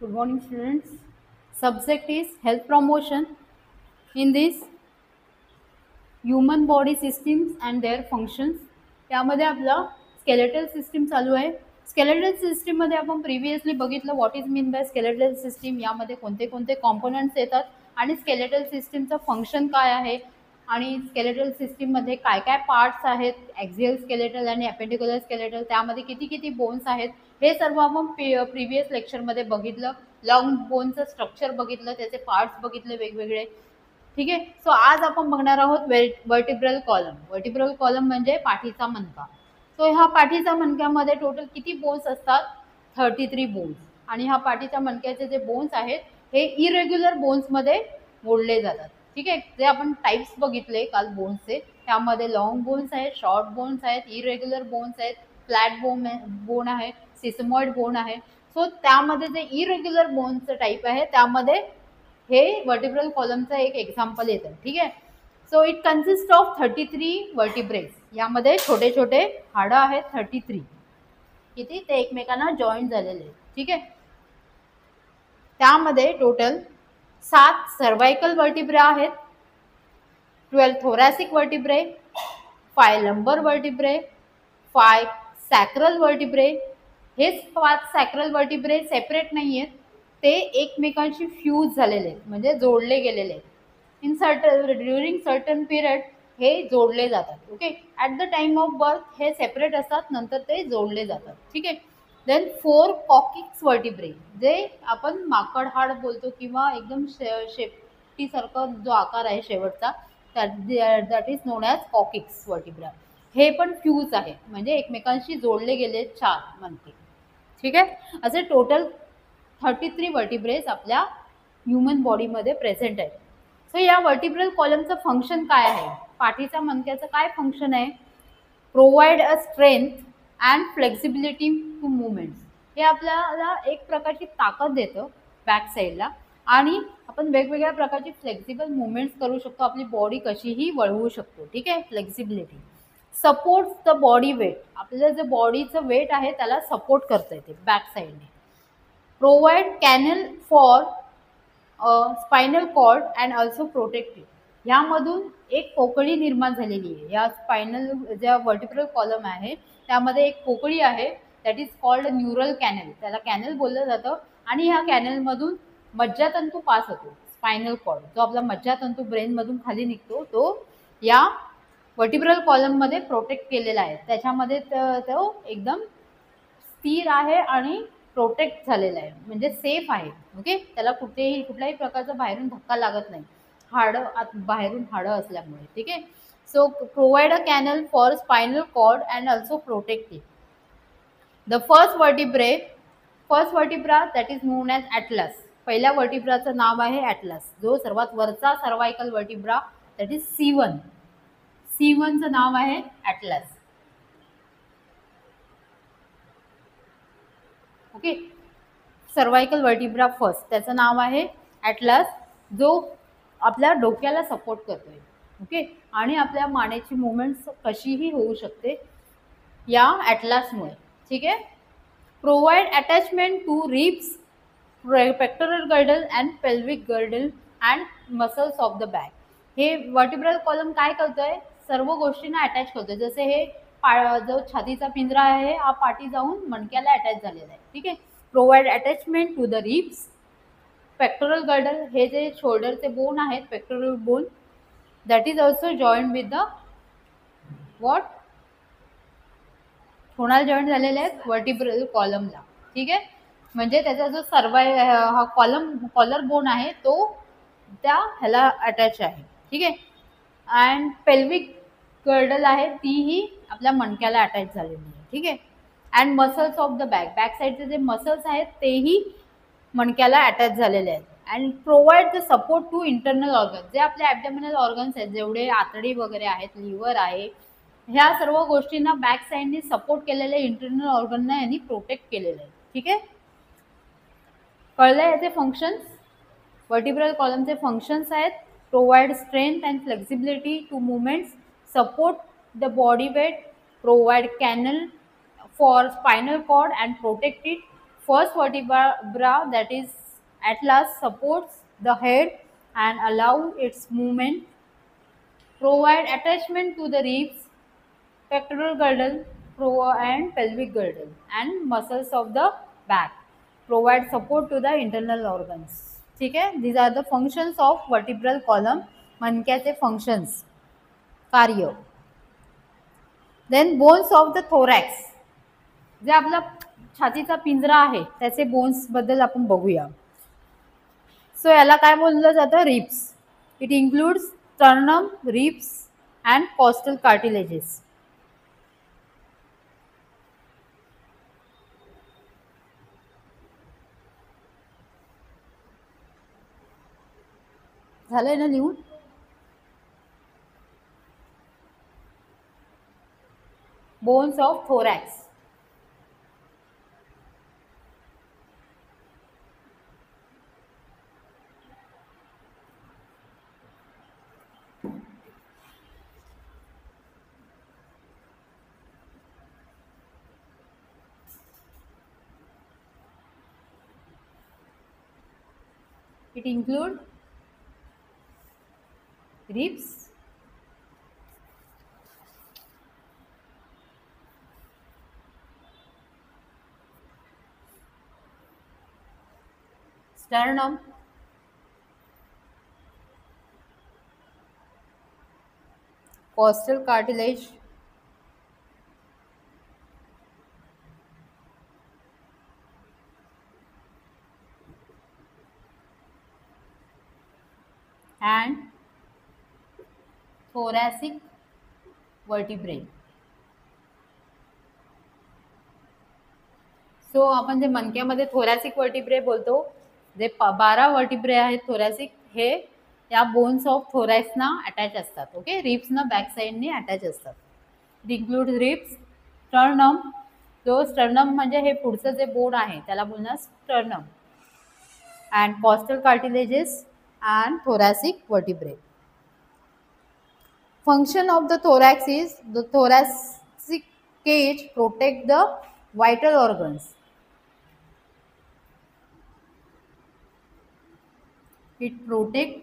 Good morning, students. Subject is health promotion. In this, human body systems and their functions. त्यामध्ये आपला skeletal system चालू आहे. Skeletal system मध्ये आपण previously बघितलं what is mean by skeletal system, यामध्ये कोणते कोणते कॉम्पोनंट्स येतात आणि स्केलेटल सिस्टीमचं फंक्शन काय आहे आणि स्केलेटल सिस्टीम मध्ये काय काय पार्ट्स आहेत, ॲक्झियल स्केलेटल आणि अपेंडिक्युलर स्केलेटल, त्यामध्ये किती किती बोन्स आहेत, हे सर्व आपण प्रिव्हियस लेक्चरमध्ये बघितलं. लॉंग बोनचं स्ट्रक्चर बघितलं, त्याचे पार्ट्स बघितले वेगवेगळे. ठीक आहे. सो आज आपण बघणार आहोत वर्टिब्रल कॉलम. वर्टिब्रल कॉलम म्हणजे पाठीचा मणका. सो ह्या पाठीच्या मणक्यामध्ये टोटल किती बोन्स असतात? 33 बोन्स. आणि ह्या पाठीच्या मणक्याचे जे बोन्स आहेत हे इरेग्युलर बोन्समध्ये मोडले जातात. ठीक आहे. जे आपण टाईप्स बघितले काल बोन्सचे, त्यामध्ये लॉंग बोन्स आहेत, शॉर्ट बोन्स आहेत, इरेग्युलर बोन्स आहेत, फ्लॅट बोन आहे, सिसमॉइड बोन आहे. सो त्यामध्ये जे इरेग्युलर बोनचं टाईप आहे त्यामध्ये हे वर्टिब्रल कॉलमचं एक एक्झाम्पल येतं. ठीक आहे. सो इट कन्सिस्ट ऑफ 33 वर्टिब्रेज. यामध्ये छोटे छोटे हाडं आहेत 33. किती? ते एकमेकांना जॉईंट झालेले. ठीक आहे. त्यामध्ये टोटल 7 सर्वायकल वर्टिब्रे आहेत, 12 thoracic vertebrae, 5 lumbar vertebrae, 5 sacral vertebrae. हे 5 सॅक्रल वर्टिब्रे सेपरेट नाही आहेत, ते एकमेकांशी फ्यूज झालेले आहेत, म्हणजे जोडले गेलेले आहेत. इन ड्युरिंग सर्टन पिरियड हे जोडले जातात. Okay. At the time of birth हे सेपरेट असतात, नंतर ते जोडले जातात. ठीक आहे. देन 4 कॉकिक्स वर्टिब्रे, जे आपण माकड हाड बोलतो किंवा एकदम शेपटीसारखा जो आकार आहे शेवटचा, that is known as coccyx vertebra. हे पण फ्यूज आहे, म्हणजे एकमेकांशी जोडले गेले 4 मणके. ठीक आहे. असे टोटल 33 वर्टिब्रेज आपल्या ह्युमन बॉडीमध्ये प्रेझेंट आहेत. सो या वर्टिब्रल कॉलमचं फंक्शन काय आहे? पाठीच्या मणक्याचं काय फंक्शन आहे? Provide a strength and flexibility to movements. हे आपल्याला एक प्रकारची ताकद देतं बॅक साईडला, आणि आपण वेगवेगळ्या प्रकारची फ्लेक्सिबल मुवमेंट्स करू शकतो, आपली बॉडी कशीही वळवू शकतो. ठीक आहे. Flexibility. Supports the body wait. आपलं जे बॉडीचं वेट आहे त्याला सपोर्ट करता येते बॅक साईडने. Provide canal for spinal cord and also protected. ह्यामधून एक पोकळी निर्माण झालेली आहे. या स्पायनल ज्या वर्टिब्रल कॉलम आहे त्यामध्ये एक पोकळी आहे, that is called neural canal. त्याला कॅनल बोललं जातं. आणि ह्या कॅनलमधून मज्जातंतू पास होतो. स्पायनल कॉर्ड जो आपला मज्जातंतू ब्रेनमधून खाली निघतो, तो या वर्टिब्रल कॉलममध्ये प्रोटेक्ट केलेला आहे. त्याच्यामध्ये तो एकदम स्थिर आहे आणि प्रोटेक्ट झालेला आहे, म्हणजे सेफ आहे. ओके. त्याला कुठल्याही प्रकारचा बाहेरून धक्का लागत नाही, बाहेरून हाडं असल्यामुळे. ठीक आहे. So provide a canal for spinal cord and also protected. The first vertebra that is known as atlas. पहिल्या वर्टिब्राचं नाव आहे ॲटलस. जो सर्वात वरचा cervical vertebra that is C1. C1चं नाव आहे atlas. Okay. Cervical vertebra first, त्याचं नाव आहे ॲटलस, जो आपल्या डोक्याला सपोर्ट करतोय. ओके. आणि आपल्या मानेची मुवमेंट्स कशीही होऊ शकते या ॲटलसमुळे. ठीक आहे. Provide attachment to ribs, pectoral girdle and pelvic girdle and muscles of the back. हे वर्टिब्रल कॉलम काय करतोय? सर्व गोष्टींना अटॅच करतोय. जसे हे जो छातीचा पिंजरा आहे हा पाठी जाऊन मणक्याला अटॅच झालेला आहे. ठीक आहे. Provide attachment to the ribs, pectoral girdle, हे जे शोल्डरचे बोन आहेत, pectoral bone, that is also joint with the what, कोणाला जॉईंट झालेले आहेत? वर्टिब्रल कॉलमला. ठीक आहे. म्हणजे त्याचा जो हा कॉलर बोन आहे तो त्या ह्याला अटॅच आहे. ठीक आहे. अँड पेल्विक गर्डल आहे तीही आपल्या मणक्याला अटॅच झालेली आहे. ठीक आहे. And muscles of the back साईडचे जे मसल्स आहेत तेही मणक्याला अटॅच झालेले आहेत. And provide the support to internal organs. जे आपले ॲब्डोमिनल ऑर्गन्स आहेत, जेवढे आतडी वगैरे आहेत, लिव्हर आहे, ह्या सर्व गोष्टींना बॅक साईडने सपोर्ट केलेले इंटरनल ऑर्गनना यांनी प्रोटेक्ट केलेलं आहे. ठीक आहे. कळलं याचे फंक्शन्स? वर्टिब्रल कॉलमचे फंक्शन्स आहेत provide strength and flexibility to movements, support the body weight, provide canal for spinal cord and protect it, First vertebra, that is atlas, supports the head and allow its movement, provide attachment to the ribs, pectoral girdle, and pelvic girdle, and muscles of the back, provide support to the internal organs. ठीक है, these are the functions of vertebral column, मणक्याचे functions, कार्य. Then bones of the thorax, जे आपला छातीचा पिंजरा आहे त्याचे bones बद्दल आपण बघूया. सो याला काय बोललं जातं, ribs. It includes sternum, ribs and costal cartilages. झालंय ना लिहून? Bones of thorax. It include ribs, sternum, costal cartilage, and thoracic vertebrae. So आपण जे मणक्यामध्ये थोरॅसिक वर्टिब्रे बोलतो, जे 12 वर्टिब्रे आहेत थोरॅसिक, हे या बोन्स ऑफ थोरॅक्सना अटॅच असतात. ओके, रिब्सना बॅक साईडने अटॅच असतात. इट इन्क्लूड रिब्स, स्टर्नम, जो स्टर्नम म्हणजे हे पुढचं जे बोन आहे त्याला बोलणार sternum, and costal cartilages and thoracic vertebrae. Function of the thorax is the thoracic cage protect the vital organs. It protect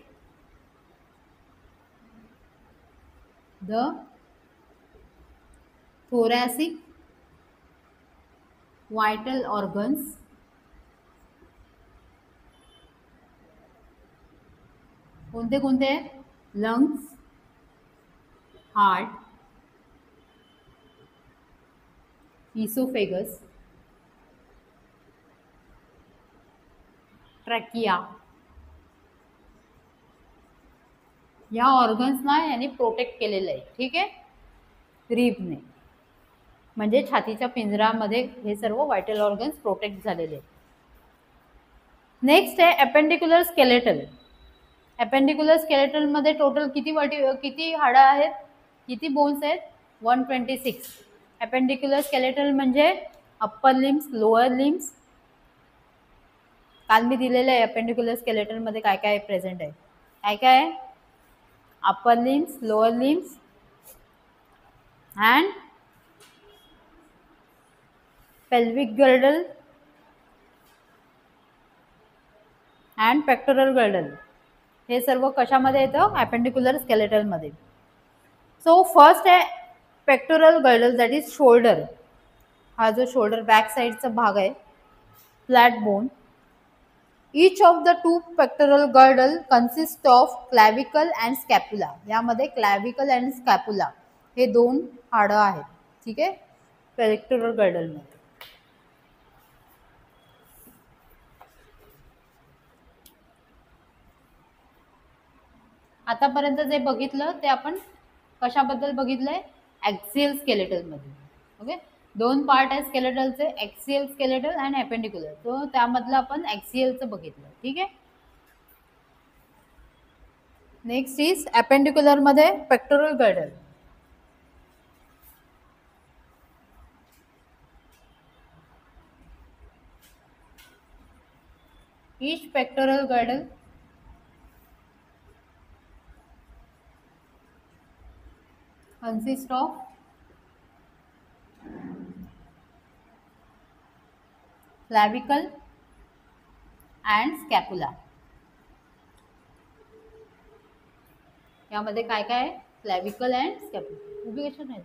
the thoracic vital organs कोणते कोणते? लंग्स, हार्ट, इसोफेगस, ट्रॅकिया, या ऑर्गन्सना यांनी प्रोटेक्ट केलेलं आहे. ठीक आहे, रिबने, म्हणजे छातीच्या पिंजरामध्ये हे सर्व व्हायटल ऑर्गन्स प्रोटेक्ट झालेले आहेत. नेक्स्ट आहे अपेंडिक्युलर स्केलेटल. अपेंडिक्युलर स्केलेटल मध्ये टोटल किती हाडं आहेत, किती बोन्स आहेत? 126. अपेंडिक्युलर स्केलेटल म्हणजे अप्पर लिम्स, लोअर लिम्स. काल मी दिलेलं आहे अपेंडिक्युलर स्केलेटल मध्ये काय काय प्रेझेंट आहे. काय काय आहे? Upper limbs, lower limbs and pelvic girdle and pectoral girdle. हे सर्व कशामध्ये येतं? अपेंडिक्युलर स्केलेटल मध्ये. सो फर्स्ट आहे pectoral girdle, that is shoulder. हा जो शोल्डर बॅक साईडचा भाग आहे, flat bone. Each of the 2 pectoral girdle consist of clavicle and scapula. यामध्ये क्लॅव्हिकल अँड स्कॅप्युला हे 2 हाडं आहेत. ठीक आहे, पेक्टोरल गर्डल मध्ये. आतापर्यंत जे बघितलं ते आपण कशाबद्दल बघितलंय? ॲक्सियल स्केलेटल मध्ये. ओके, 2 पार्ट आहे स्केलेटलचे, ॲक्सियल स्केलेटल आणि अपेंडिक्युलर. तो त्यामधलं आपण ॲक्सियलचं बघितलं. ठीक आहे. नेक्स्ट इज अपेंडिक्युलर मध्ये pectoral girdle. Each pectoral girdle consist of clavicle and scapula. यामध्ये काय काय आहे? क्लॅव्हिकल अँड स्कॅप्युला. उभी कशा नाही?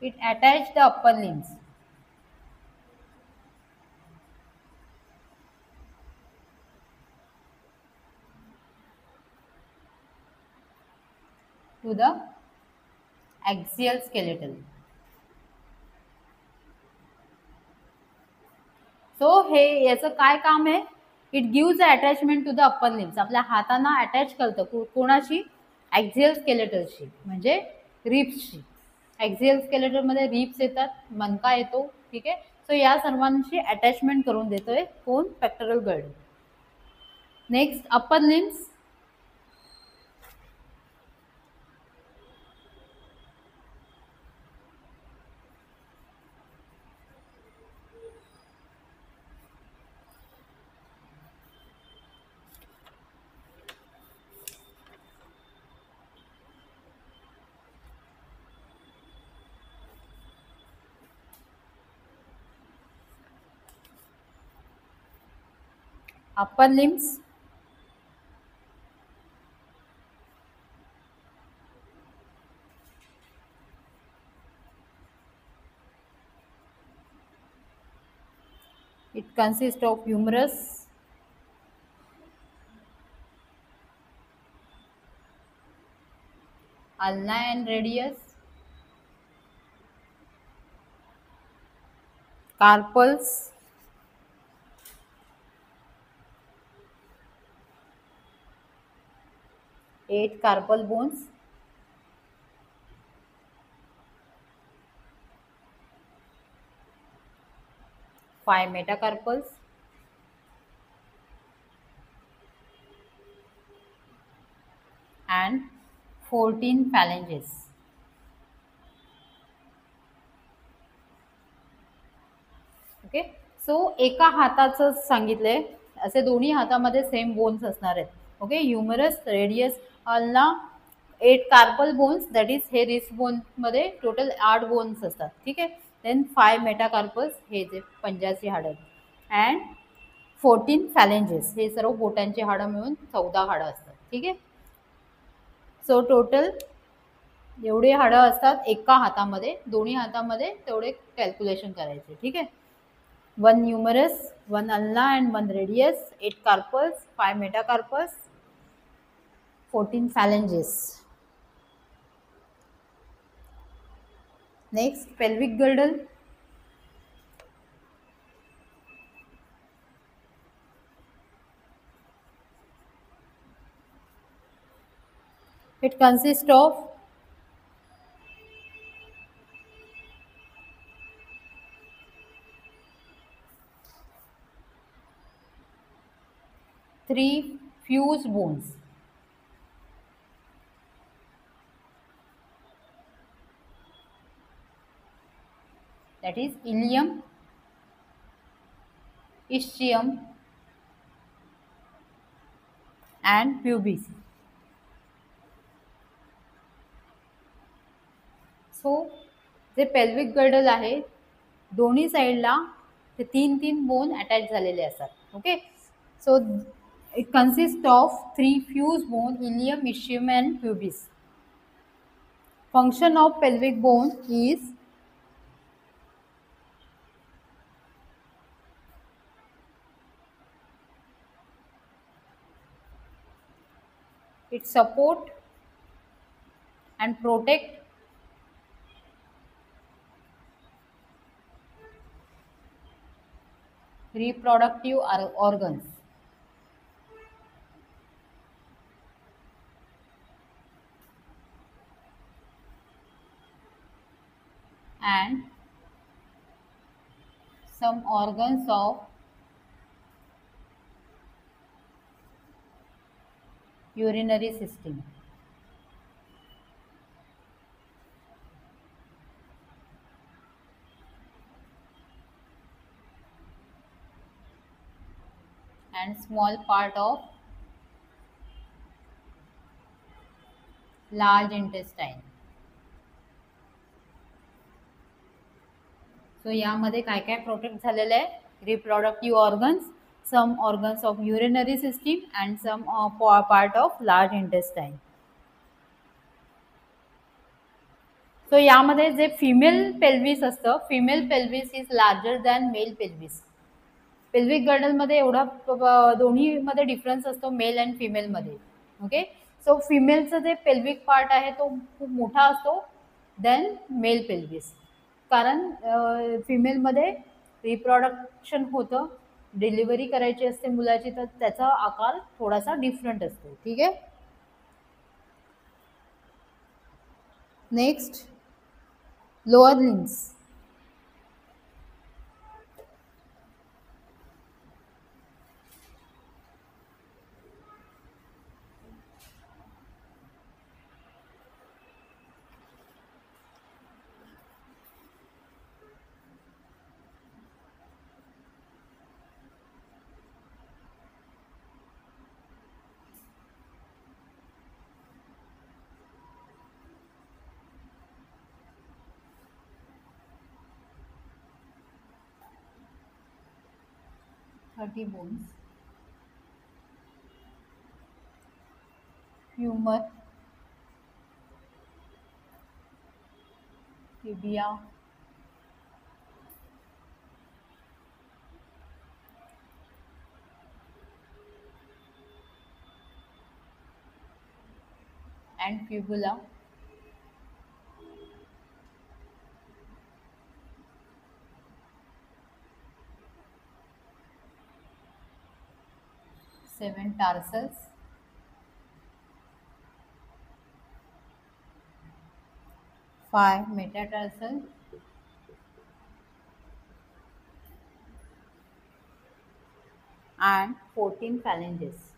It attach the upper limbs. To the axial skeleton. सो हे याचं काय काम आहे? It gives a attachment to the upper limbs. आपल्या हातांना अटॅच करतं कोणाशी? ॲक्झियल स्केलेटलशी, म्हणजे रिब्सशी. ॲक्झियल स्केलेटलमध्ये रिब्स येतात, मणका येतो, ठीक आहे. सो या सर्वांशी अटॅचमेंट करून देतोय कोण? Pectoral girdle. Next upper limbs. Upper limbs. It consists of humerus, ulna and radius, carpals, 8 carpal bones, five metacarpals, and 14 phalanges. Okay. सो एका हाताचं सांगितलंय, असे दोन्ही हातामध्ये सेम बोन्स असणार आहेत. Okay. Humerus, radius, ulna, 8 carpal bones, that is हे wrist bone मध्ये total 8 bones असतात, ठीक आहे. देन 5 मेटाकार्पल्स, हे जे पंजाची हाडं आहेत, अँड 14 फॅलेंजेस, हे सर्व बोटांची हाडं मिळून 14 हाडं असतात, ठीक आहे. सो टोटल एवढे हाडं असतात एका हातामध्ये, दोन्ही हातामध्ये तेवढे कॅल्क्युलेशन करायचे, ठीक आहे. 1 humerus, 1 ulna and 1 radius, 8 carpals, 5 metacarpals, 14 phalanges. Next, pelvic girdle. It consists of 3 fused bones. That is ilium, ischium and pubis. So जे पेल्विक गर्डल आहे, दोन्ही साईडला ते 3 बोन अटॅच झालेले असतात. Okay. So it consist of 3 fuse bone, ilium, ischium and pubis. Function of pelvic bone is it support and protect reproductive organs. And some organs of urinary system. and small part of large intestine. So यामध्ये काय काय protect झालेलं आहे? Reproductive organs, some organs of urinary system and some part of large intestine. So यामध्ये जे female pelvis असतं, female pelvis is larger than male pelvis. Pelvic गर्डलमध्ये एवढा दोन्हीमध्ये डिफरन्स असतो मेल अँड फिमेलमध्ये. ओके, सो फिमेलचं जे पेल्विक पार्ट आहे तो खूप मोठा असतो देन मेल पेल्विस, कारण फिमेलमध्ये रिप्रोडक्शन होतं, डिलिव्हरी करायची असते मुलाची, तर त्याचा आकार थोडासा डिफरंट असतो. ठीक आहे. Next, lower limbs. Thirty bones, humour, tibia, and fibula, seven tarsals, 5 metatarsal, and 14 phalanges.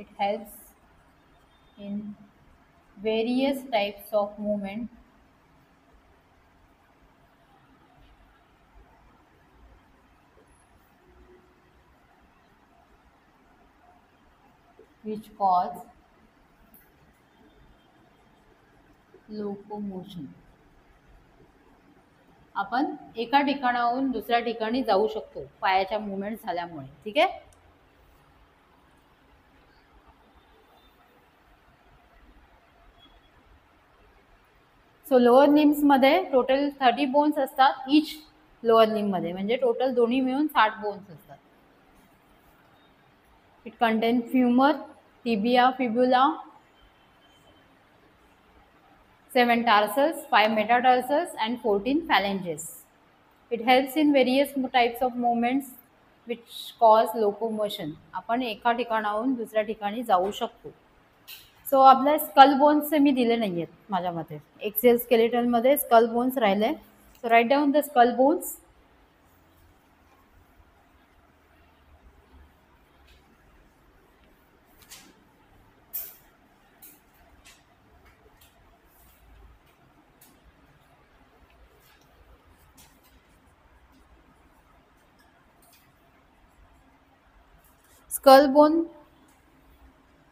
It helps in various types of movement which cause locomotion. आपण एका ठिकाणाहून दुसऱ्या ठिकाणी जाऊ शकतो पायाच्या मुवमेंट झाल्यामुळे. ठीक आहे. सो लोअर लिम्स मध्ये टोटल 30 बोन्स असतात ईच लोअर लिम मध्ये, म्हणजे टोटल दोन्ही मिळून 60 बोन्स असतात. It contain femur, tibia, fibula, 7 tarsals, 5 metatarsals and 14 phalanges. It helps in various types of movements which cause locomotion. आपण एका ठिकाणाहून दुसऱ्या ठिकाणी जाऊ शकतो. सो आपल्या स्कल बोन्सचे मी दिले नाही आहेत माझ्या मते. एक्सेल स्केलेटनमध्ये स्कल बोन्स राहिले. So right down the skull bones. Skull bone,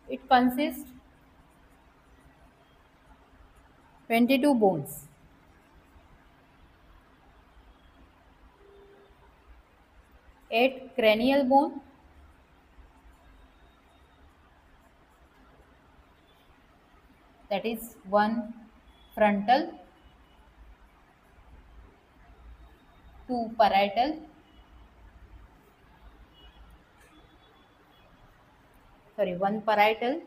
it consists 22 bones. Eight cranial bone, that is 1 frontal, 2 parietal, 1 parietal,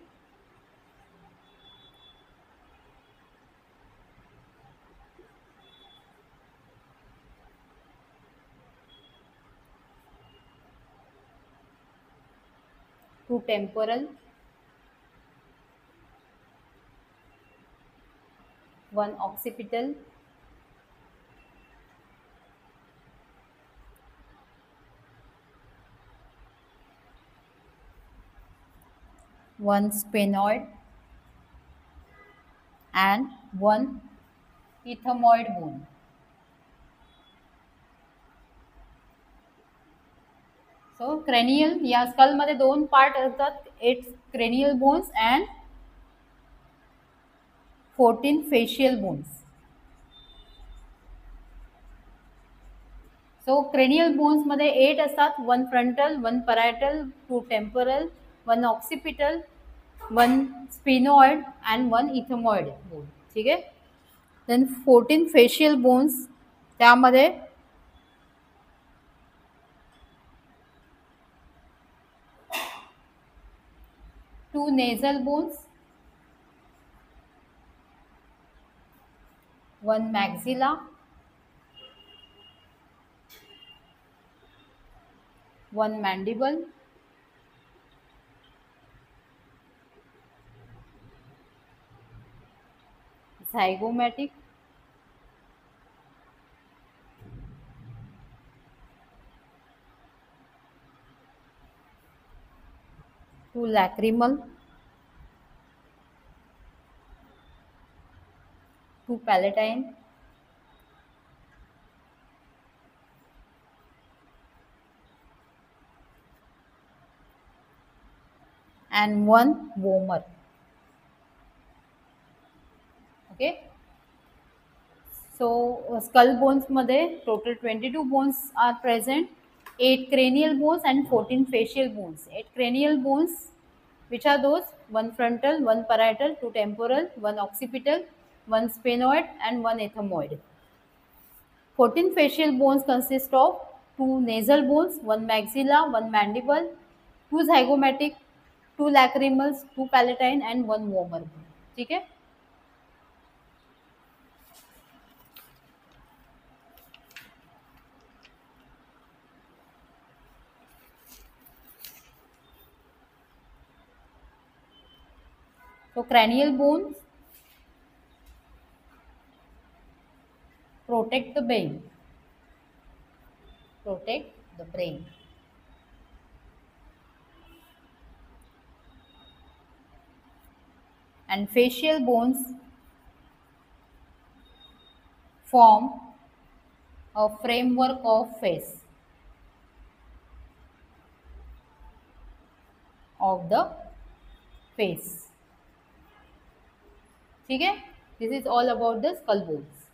2 temporal, 1 occipital, 2 one sphenoid, and one ethmoid bone. So cranial या school मध्ये दोन part असतात, 8 cranial bones and 14 facial bones. So cranial bones मध्ये 8 असतात, 1 frontal, 1 parietal, 2 temporal, 1 occipital, 1 sphenoid and 1 ethmoid bone. ठीक आहे. Then 14 facial bones, त्यामध्ये 2 nasal bones, 1 maxilla, 1 mandible, zygomatic, 2 lacrimal, 2 palatine, and 1 vomer. Okay. So skull bones मध्ये total 22 bones are present, 8 cranial bones and 14 facial bones. 8 cranial bones, which are those? 1 frontal, 1 parietal, 2 temporal, 1 occipital, 1 sphenoid and 1 ethmoid. 14 facial bones consist of 2 nasal bones, 1 maxilla, 1 mandible, 2 zygomatic, 2 lacrimals, 2 palatine and 1 vomer. ठीक है. So cranial bones protect the brain. Protect the brain. And facial bones form a framework of face of the face. ठीक है. This is all about the skull bones.